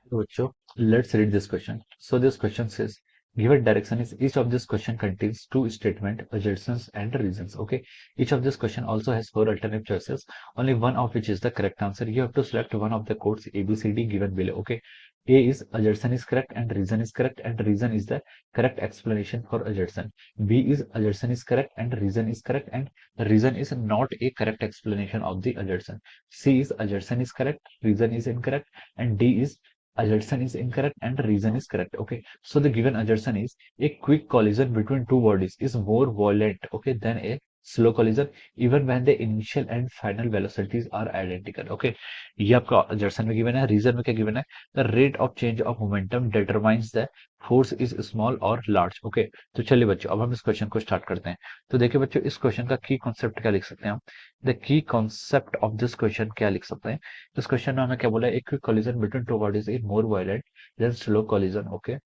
So, bachcho, let's read this question. So this question says, given direction is each of this question contains two statement, assertions and reasons. Okay. Each of this question also has four alternative choices, only one of which is the correct answer. You have to select one of the codes A, B, C, D given below. Okay. A is assertion is correct and reason is correct and reason is the correct explanation for assertion. B is assertion is correct and reason is correct and the reason is not a correct explanation of the assertion. C is assertion is correct, reason is incorrect, and D is assertion is incorrect and reason is correct. Okay, so the given assertion is a quick collision between two bodies is more violent, okay, than a slow collision even when the initial and final velocities are identical. Okay, ये आपका assertion में given है, reason में क्या given है, the rate of change of momentum determines the force is small or large. Okay, तो चलिए बच्चों अब हम इस क्वेश्चन को स्टार्ट करते हैं. तो देखिए बच्चों इस क्वेश्चन का की कॉन्सेप्ट क्या लिख सकते हैं हम. The key concept of this question क्या लिख सकते हैं. इस क्वेश्चन में हमें क्या बोला है, एक quick collision between two bodies is more violent than slow collision. Okay,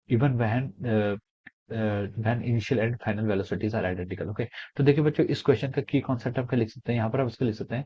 even when initial and final velocities are identical. Okay, तो देखिए बच्चों इस क्वेश्चन का की कॉन्सेप्ट हम क्या लिख सकते हैं, यहाँ पर आप इसको लिख सकते हैं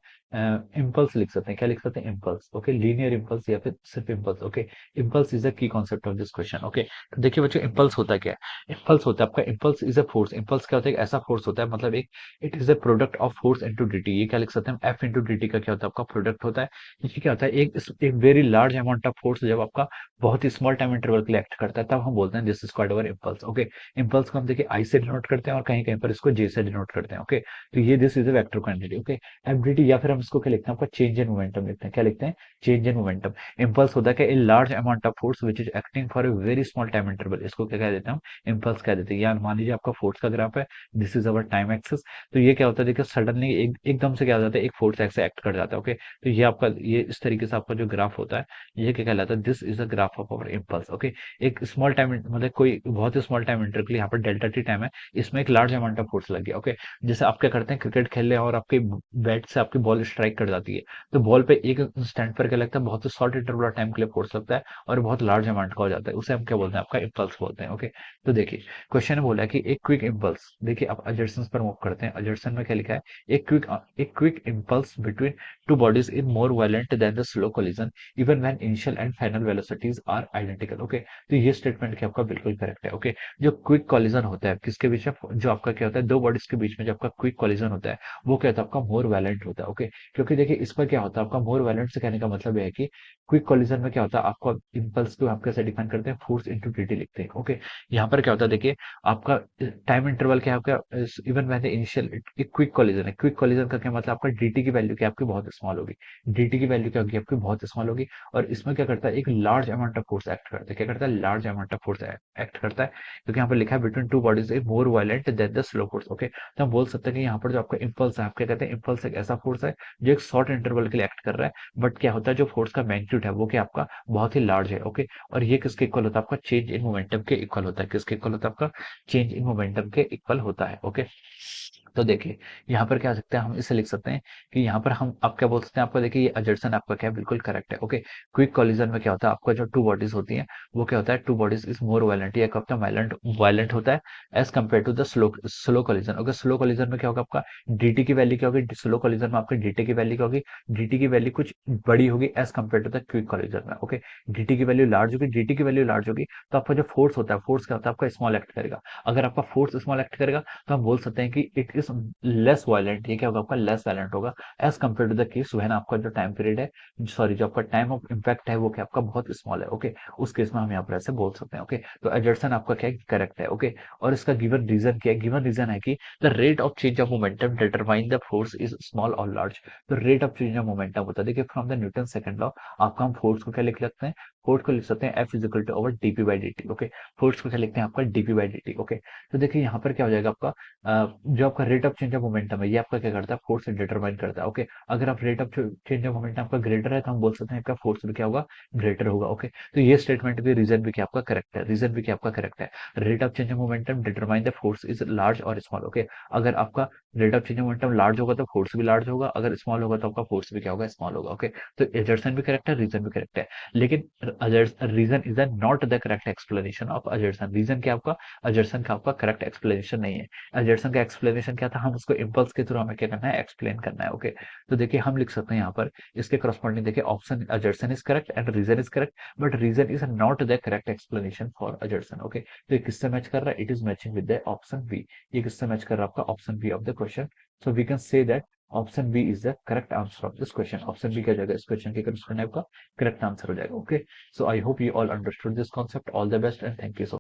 इम्पल्स लिख सकते हैं. क्या लिख सकते हैं, इम्पल्स. ओके, लीनियर इम्पल्स या फिर सिर्फ impulse. Okay, impulse is the key concept of this question. Okay, तो देखिए बच्चों इम्पल्स होता क्या है. इम्पल्स होता है आपका, impulse is a force. Impulse क्या होता है, एक ऐसा फोर्स होता है, मतलब एक it is a product of force into dt. ये क्या लिख सकते हैं हम, f इंटू dt का क्या होता है, आपका प्रोडक्ट होता है. ये क्या होता है, एक very large amount of force जब आपका बहुत ही स्मॉल टाइम इंटरवल के लिए एक्ट करता है तब हम बोलते हैं this is called our impulse. Okay, impulse को हम देखिए आई से डिनोट करते हैं और कहीं कहीं पर इसको जे से डिनोट करते हैं. ओके, तो ये this is a vector quantity. Okay, FDT या फिर हम इसको क्या लिखते हैं, आपका चेंज इन मोमेंटम लिखते हैं. क्या लिखते हैं, चेंज इन मोमेंटम. इम्पल्स होता है कि a large amount of force which is acting for a very small time interval, इसको क्या कह देते हैं हम, इम्पल्स कह देते हैं. या मान लीजिए आपका फोर्स का ग्राफ है, this is our time axis. तो ये क्या होता है, देखिए सडनली एकदम से क्या हो जाता है, एक फोर्स ऐसे एक्ट कर जाता है. ओके, तो ये आपका ये इस तरीके से आपका जो ग्राफ होता है ये क्या कहलाता है, this is a graph of our impulse. Okay, एक स्मॉल टाइम मतलब कोई बहुत ही स्मॉल टाइम इंटरवल के लिए यहाँ पर डेल्टा टी टाइम है, इसमें एक लार्ज अमाउंट ऑफ फोर्स लग गया. ओके, जैसे आप क्या करते हैं, क्रिकेट खेल रहे हैं और आपके बैट से आपकी बॉल स्ट्राइक कर जाती है, तो बॉल पे एक इंस्टेंट पर क्या लगता है, बहुत ही शॉर्ट इंटरवल ऑफ टाइम के लिए फोर्स लगता है और बहुत लार्ज अमाउंट का हो जाता है, उसे हम क्या बोलते हैं, आपका इम्पल्स बोलते हैं. ओके, तो देखिए क्वेश्चन ने बोला कि एक क्विक इम्पल्स. देखिए आप अजर्सन पर मूव करते हैं, अजर्सन में क्या लिखा है, एक quick impulse between two bodies is more violent than the slow collision even when initial and final velocities are identical. Okay, तो ये स्टेटमेंट क्या आपका बिल्कुल करेक्ट है. ओके, जो क्विक कॉलिजन होता है किसके बीच में, जो आपका क्या होता है, दो बॉडीज के बीच में जो आपका क्विक कॉलिजन होता है वो क्या होता है, आपका मोर वायलेंट होता है. ओके, क्योंकि देखिए इस पर क्या होता है, आपका मोर वायलेंट से कहने का मतलब यह है कि क्विक कॉलिजन में क्या होता है, आपको इम्पल्स को आप कैसे डिफाइन करते हैं, फोर्स इंटू dt लिखते हैं. ओके, यहाँ पर क्या होता है, देखिए आपका टाइम इंटरवल क्या है, आपका इवन व्हेन द इनिशियल एक क्विक कॉलिजन है. क्विक कॉलिजन का क्या मतलब, आपका dt की वैल्यू क्या आपकी बहुत स्मॉल होगी, dt की वैल्यू क्या होगी आपकी बहुत स्मॉल होगी. और इसमें क्या करता है, एक large amount of force act करता है. क्या करता है, large amount of force act करता है, क्योंकि यहाँ पर लिखा है between two bodies is more violent than the slow force. Okay, तो हम बोल सकते हैं कि यहाँ पर जो आपका इंपल्स है, आप क्या कहते हैं, इंपल्स एक ऐसा फोर्स है जो एक शॉर्ट इंटरवल के लिए एक्ट कर रहा है, बट क्या होता है जो फोर्स का मैग्नीट्यूड है वो क्या आपका बहुत ही लार्ज है. ओके, और ये किसके इक्वल होता है, आपका चेंज इन मोमेंटम के इक्वल होता है. किसके इक्वल होता है, आपका चेंज इन मोमेंटम के इक्वल होता है. ओके, तो देखिए यहाँ पर क्या सकते हैं, हम इसे लिख सकते हैं कि यहाँ पर हम आप क्या बोल सकते हैं, आपका देखिए ये अजर्सन आपका क्या है, बिल्कुल करेक्ट है. ओके, क्विक कॉलिजन में क्या होता है, आपका जो टू बॉडीज होती हैं वो क्या होता है, two bodies is more violent, या आपका वायलेंट वायलेंट होता है as compare to the slow slow collision. Okay, slow collision में क्या होगा, आपका dt की वैल्यू क्या होगी, स्लो कॉलिजन में आपकी dt की वैल्यू क्या होगी, dt की वैल्यू कुछ बड़ी होगी as compare to the quick collision में. ओके, dt की वैल्यू लार्ज होगी, dt की वैल्यू लार्ज होगी तो आपका जो फोर्स होता है, फोर्स क्या होता है, आपका स्मॉल एक्ट करेगा. अगर आपका फोर्स स्मॉल एक्ट करेगा तो हम बोल सकते हैं कि इट इज लेस वायलेंट. ये क्या होगा, आपका लेस वायलेंट होगा as compare to the case when आपका जो टाइम पीरियड है, सॉरी जो आपका टाइम ऑफ इम्पैक्ट है वो क्या आपका बहुत स्मॉल है. ओके, उस केस में हम यहाँ पर ऐसे बोल सकते हैं. ओके, तो एजर्सन आपका क्या करेक्ट है. ओके, और इसका गिवन रीजन क्या है, गिवन रीजन है कि the rate of change of momentum determine the force is small और लार्ज. तो rate of change of momentum होता है, देखिए from the Newton second law आपका हम फोर्स को क्या लिख सकते हैं, फोर्स को लिख सकते हैं F is equal to over d p by d t. Okay, force को क्या लिखते हैं, आपका d p by d t. Okay, तो देखिए यहाँ पर क्या हो जाएगा, आपका जो आपका rate of change of momentum है ये आपका क्या करता है, फोर्स से डिटरमाइन करता है. ओके, अगर आप rate of change of momentum आपका ग्रेटर है तो हम बोल सकते हैं आपका फोर्स भी क्या होगा, ग्रेटर होगा. ओके, तो ये स्टेटमेंट भी रीजन भी क्या आपका करेक्ट है, रीजन भी क्या आपका करेक्ट है. Rate of change of momentum determine the force is large और स्मॉल. ओके, अगर आपका rate of change of momentum large होगा तो फोर्स भी लार्ज होगा, अगर स्मॉल होगा तो आपका फोर्स भी क्या होगा, स्मॉल होगा. ओके, तो एजर्सन भी करेक्ट है, रीजन भी करेक्ट है. लेकिन reason is not the correct explanation of assertion. Reason क्या आपका, अजर्सन का आपका करेक्ट एक्सप्लेनेशन नहीं है। अजर्सन का एक्सप्लेनेशन क्या था, हम उसको इम्पल्स के थ्रू हमें क्या करना है, एक्सप्लेन करना है। ओके, तो देखिए हम लिख सकते हैं यहाँ पर इसके करस्पॉन्डिंग, देखिए option assertion is correct and reason is correct, but reason is not the correct explanation for assertion. Okay, तो ये किससे मैच कर रहा है, it is matching with the option B. ये किससे मैच कर रहा है, आपका option B of the question. So we can say that option B is the correct answer of this question. Option B क्या जाएगा, इस क्वेश्चन के करस्पॉन्डिंग आपका करेक्ट आंसर हो जाएगा। Okay, so I hope you all understood this concept. All the best and thank you so much.